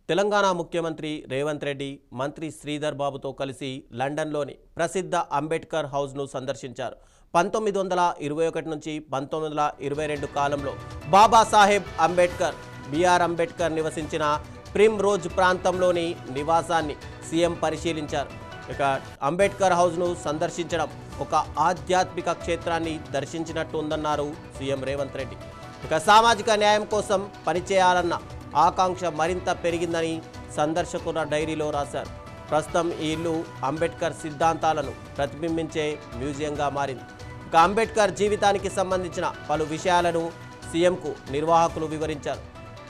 తెలంగాణ ముఖ్యమంత్రి రేవంత్ రెడ్డి మంత్రి శ్రీధర్ బాబుతో కలిసి లండన్లోని ప్రసిద్ధ అంబేద్కర్ హౌస్ను సందర్శించారు. 1921 నుంచి 1922 కాలంలో బాబాసాహెబ్ అంబేద్కర్, బిఆర్ అంబేద్కర్ నివసించిన ప్రిమ్ రోజ్ ప్రాంతంలోని నివాసాన్ని సీఎం పరిశీలించారు. ఇక అంబేద్కర్ హౌస్ను సందర్శించడం ఒక ఆధ్యాత్మిక క్షేత్రాన్ని దర్శించినట్టు ఉందన్నారు సీఎం రేవంత్ రెడ్డి. ఇక సామాజిక న్యాయం కోసం పనిచేయాలన్న ఆకాంక్ష మరింత పెరిగిందని సందర్శకుల డైరీలో రాశారు. ప్రస్తుతం ఈ ఇల్లు అంబేద్కర్ సిద్ధాంతాలను ప్రతిబింబించే మ్యూజియంగా మారింది. ఇక అంబేద్కర్ జీవితానికి సంబంధించిన పలు విషయాలను సీఎంకు నిర్వాహకులు వివరించారు.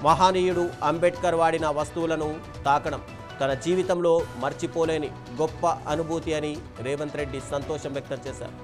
మహనీయుడు అంబేద్కర్ వాడిన వస్తువులను తాకడం తన జీవితంలో మర్చిపోలేని గొప్ప అనుభూతి అని రేవంత్ రెడ్డి సంతోషం వ్యక్తం చేశారు.